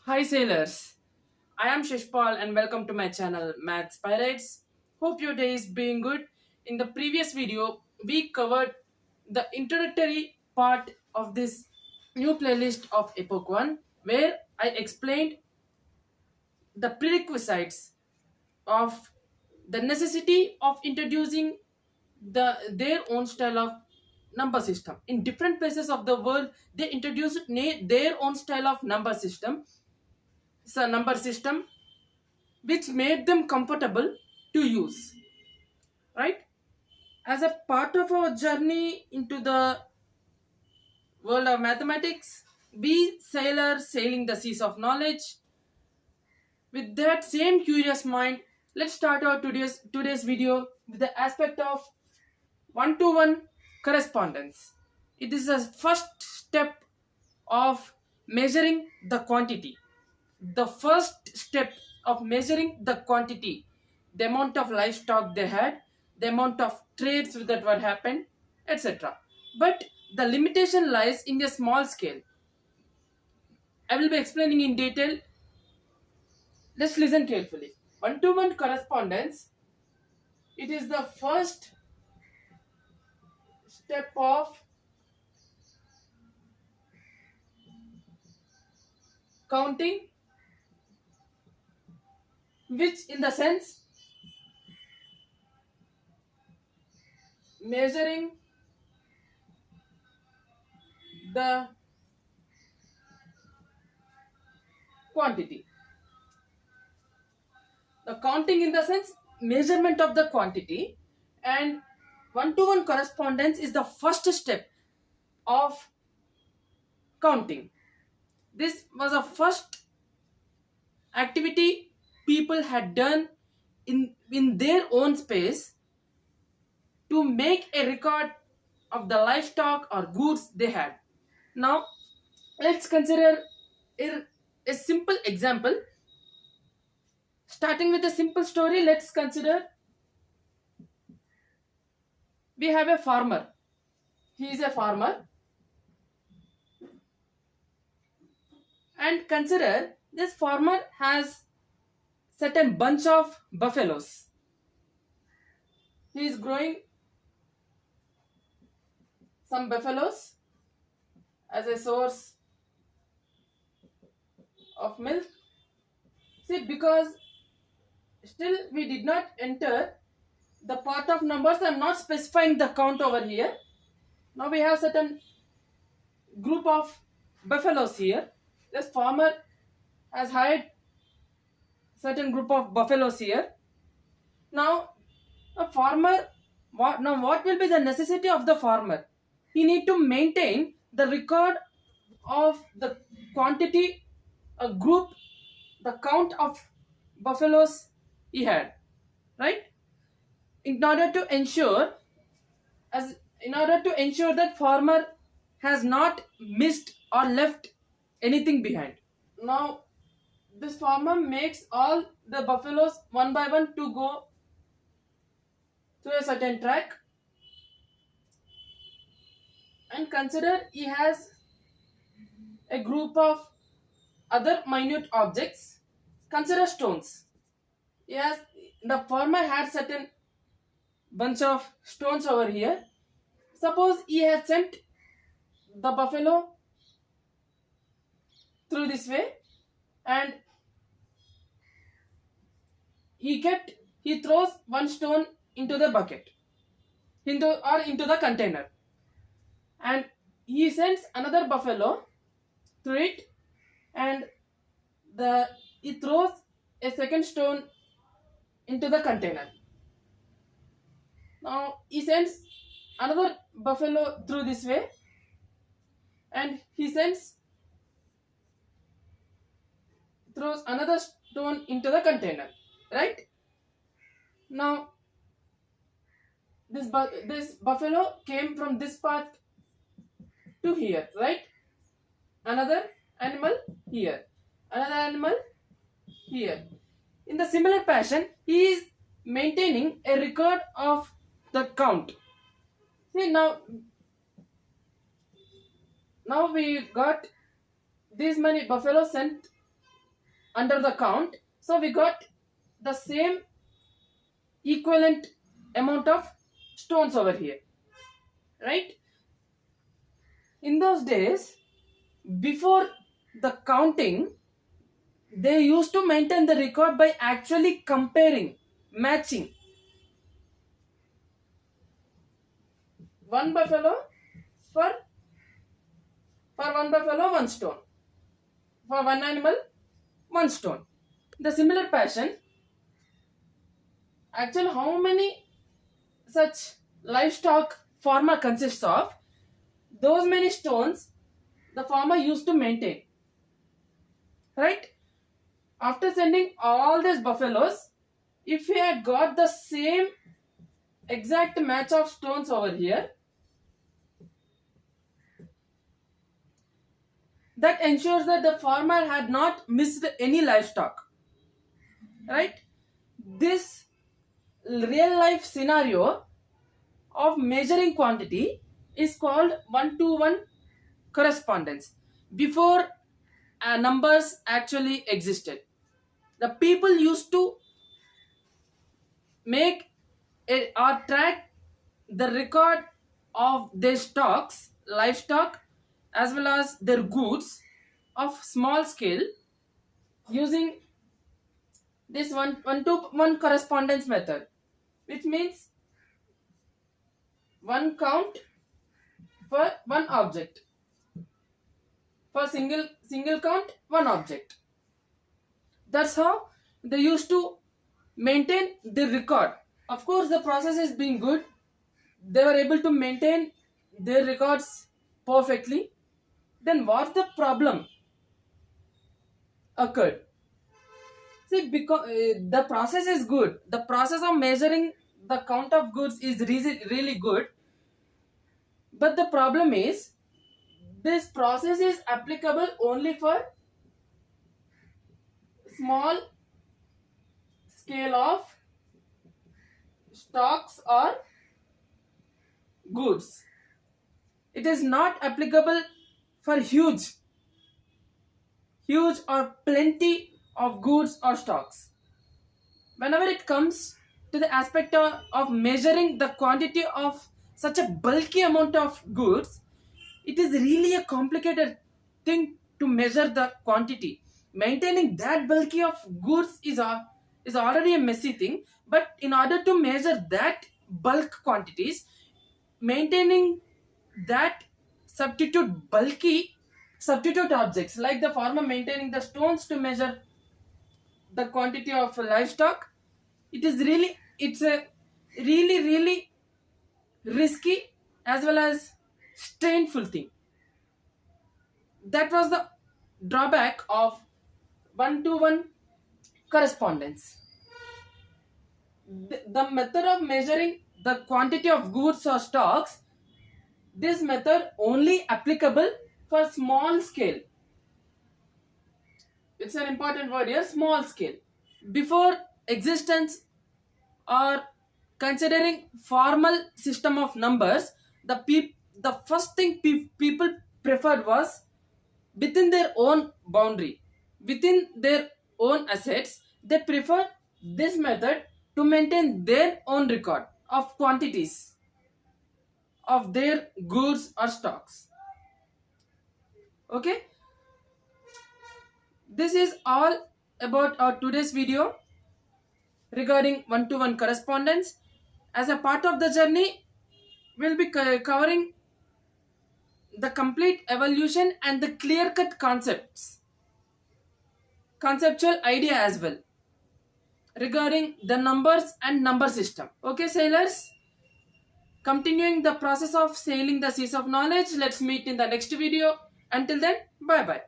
Hi sailors, I am Shishpal and welcome to my channel Maths Pirates. Hope your day is being good. In the previous video, we covered the introductory part of this new playlist of Epoch 1 where I explained the prerequisites of the necessity of introducing their own style of number system. In different places of the world, they introduced their own style of number system which made them comfortable to use, right? As a part of our journey into the world of mathematics, we sailors sailing the seas of knowledge. With that same curious mind, let's start our today's video with the aspect of one-to-one correspondence. It is the first step of measuring the quantity. The first step of measuring the quantity, the amount of livestock they had, the amount of trades that were happened, etc. But the limitation lies in a small scale. I will be explaining in detail. Let's listen carefully. One-to-one correspondence, it is the first step of counting, which in the sense measuring the quantity. The counting in the sense measurement of the quantity, and one-to-one correspondence is the first step of counting. This was a first activity people had done in their own space to make a record of the livestock or goods they had. Now let's consider a, a simple example. Starting with a simple story, let's consider we have a farmer. He is a farmer, and consider this farmer has certain bunch of buffaloes. He is growing some buffaloes as a source of milk. See, because still we did not enter the part of numbers, I am not specifying the count over here. Now we have certain group of buffaloes here. This farmer has hired certain group of buffaloes here. Now a farmer, what will be the necessity of the farmer? He need to maintain the record of the quantity, a group, the count of buffaloes he had, right? In order to ensure, in order to ensure that farmer has not missed or left anything behind. Now this farmer makes all the buffaloes one by one to go through a certain track, and consider he has a group of other minute objects. Consider stones. Yes, the farmer had certain bunch of stones over here. Suppose he has sent the buffalo through this way, and he throws one stone into the bucket, into the container, and he sends another buffalo through it, and he throws a second stone into the container. Now he sends another buffalo through this way, and he throws another stone into the container, right? Now this buffalo came from this path to here, right? Another animal here, another animal here. In the similar fashion, he is maintaining a record of the count. See, now we got these many buffaloes sent under the count. So we got the same equivalent amount of stones over here, right? In those days, before the counting, they used to maintain the record by actually comparing, matching. One buffalo for one buffalo, one stone. For one animal, one stone. The similar passion, actually how many such livestock farmer consists of, those many stones the farmer used to maintain, right? After sending all these buffaloes, if he had got the same exact match of stones over here, that ensures that the farmer had not missed any livestock, right? This real life scenario of measuring quantity is called one-to-one correspondence. Before numbers actually existed, the people used to make or track the record of their stocks, livestock, as well as their goods of small scale using this one-to-one correspondence method, which means one count for one object. For single count, one object. That's how they used to maintain the record. Of course, the process is being good. They were able to maintain their records perfectly. Then what the problem occurred? See, because the process is good. The process of measuring the count of goods is really good. But the problem is, this process is applicable only for small scale of stocks or goods. It is not applicable for huge or plenty of goods or stocks. Whenever it comes to the aspect of measuring the quantity of such a bulky amount of goods, it is really a complicated thing to measure the quantity. Maintaining that bulky of goods is already a messy thing, but in order to measure that bulk quantities, maintaining that substitute objects, like the farmer maintaining the stones to measure the quantity of livestock, it's a really risky as well as strainful thing. That was the drawback of one-to-one correspondence. The method of measuring the quantity of goods or stocks, this method only applicable for small scale. It's an important word here, small scale. Before existence or considering formal system of numbers, the first thing people preferred was within their own boundary, within their own assets. They prefer this method to maintain their own record of quantities of their goods or stocks. Okay, this is all about our today's video regarding one-to-one correspondence. As a part of the journey, we'll be covering the complete evolution and the clear-cut conceptual idea as well regarding the numbers and number system. Okay, sailors, continuing the process of sailing the seas of knowledge. Let's meet in the next video. Until then, bye bye.